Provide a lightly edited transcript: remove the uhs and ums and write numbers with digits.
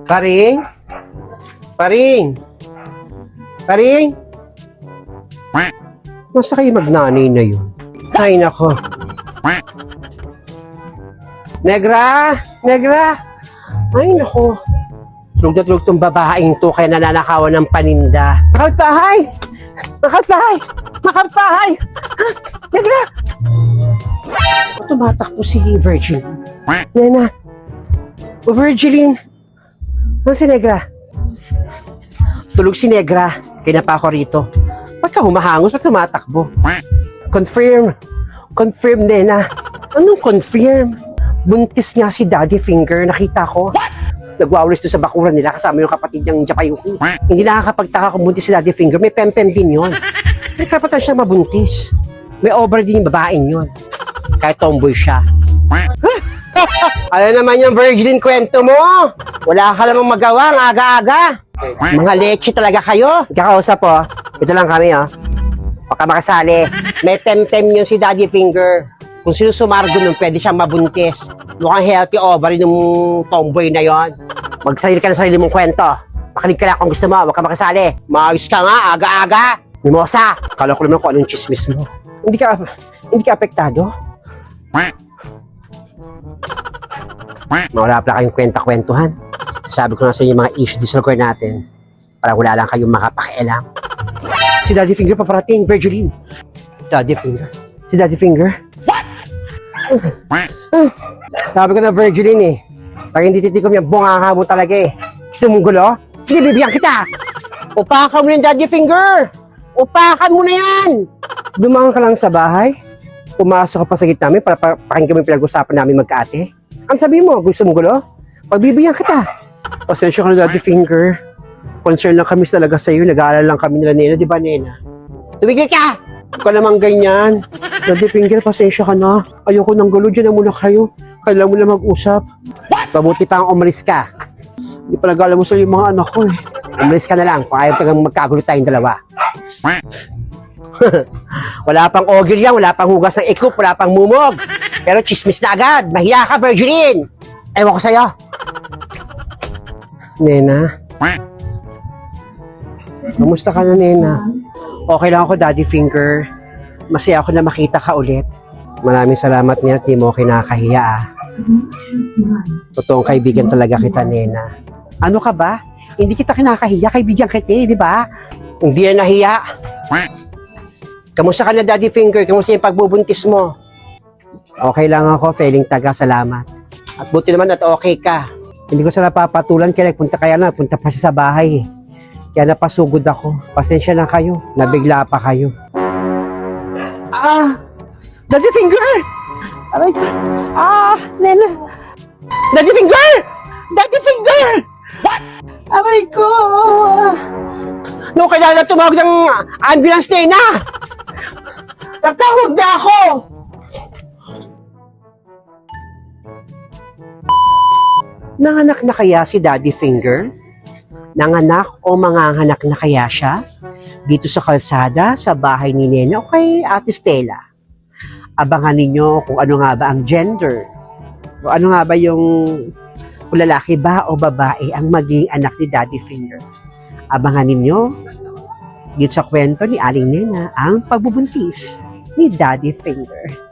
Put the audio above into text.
Paring? Paring? Paring? Masa kayo magnanay na yun? Ay, nako. Negra! Negra! Ay, nako. Tulog na tulog tong babaeng to kaya nananakawan ng paninda. Makapagpahay! Makapagpahay! Makapagpahay! Negra! Tumatakbo si Virgil. Nena. O Virgiline. Ano si Negra? Tulog si Negra. Kaya pa ako rito. Ba't ka humahangos? Ba't tumatakbo? Confirm. Confirm, Nena. Anong confirm? Buntis nga si Daddy Finger. Nakita ko. Nagwawalis doon sa bakuran nila kasama yung kapatid niyang Japayuki. Hindi nakakapagtaka kung buntis si Daddy Finger. May pempem din yun. May karapatan siya mabuntis. May over din yung babaeng yun. Kahit tomboy siya. Ano naman yung Virgin kwento mo? Wala ka lamang magawa ang aga-aga. Mga leche talaga kayo. Kakausap po. Ito lang kami Baka makasali. May temtem yung si Daddy Finger. Kung sino sumargo nun, pwede siyang mabuntis. Mukhang healthy ovary ng tomboy na yon. Magsarili ka ng sarili mong kwento. Makinig ka lang kung gusto mo. Huwag ka makasali. Maayos ka nga, aga-aga. Mimosa. Kala ko naman kung anong chismis mo. Hindi ka apektado? Mawala pala kayong kwenta-kwentuhan. Sabi ko nga sa inyo mga issue sa lugar natin. Para wala lang kayong makapakialam. Si Daddy Finger paparating, Virgiline. Daddy Finger? Si Daddy Finger? Sabi ko na Virgiline pag hindi titikom yung bunganga mo talaga Gusto mong gulo? Sige, bibigyan kita! Upakan mo yung Daddy Finger! Upakan mo na yan! Dumaan ka lang sa bahay, pumasok ka pa sa gitna namin para pakinggan mo yung pinag-usapan namin magkaate. Ang sabi mo, gusto mong gulo? Pagbibigyan kita. Pasensya ka na Daddy Finger. Concern lang kami talaga sa'yo. Nag-aalala lang kami nila Nena, di ba Nena? Tumigil ka! Huwag ka namang ganyan. Daddy Finger, pasensya ka na. Ayoko ng gulo, dyan na muna kayo. Kailangan mo na mag-usap. Mabuti pa ang umalis ka. Hindi pa nag-alam mo sa'yo yung mga anak ko Umalis ka na lang kung ayaw tagang magkagulo tayong dalawa. Wala pang ogil yan, wala pang hugas ng ikup, wala pang mumog. Pero chismis na agad. Mahiya ka, Virgiline. Ewan ko sa'yo. Nena. Kamusta ka na, Nena? Okay lang ako, Daddy Finger. Masaya ako na makita ka ulit. Maraming salamat niya at di mo kinakahiya Totoong kaibigan talaga kita, Nena. Ano ka ba? Hindi kita kinakahiya, kaibigan kita di ba? Hindi na nahiya. Kamusta ka na, Daddy Finger? Kamusta yung pagbubuntis mo? Okay lang ako, feeling taga, salamat. At buti naman at okay ka. Hindi ko sana papatulan kaya punta pa siya sa bahay Kaya napasugod ako. Pasensya na kayo. Nabigla pa kayo. Daddy Finger! Aray ko. Nena. Daddy Finger! Daddy Finger! What? Aray ko. No, kailangan na tumawag ng ambulance, Nena. Tatawag na ako. Nanganak na kaya si Daddy Finger? Nanganak o manganganak na kaya siya? Dito sa kalsada, sa bahay ni Nena o kay Ate Stella? Abangan ninyo kung ano nga ba ang gender. O ano nga ba yung kung lalaki ba o babae ang maging anak ni Daddy Finger. Abangan ninyo dito sa kwento ni Aling Nena ang pagbubuntis ni Daddy Finger.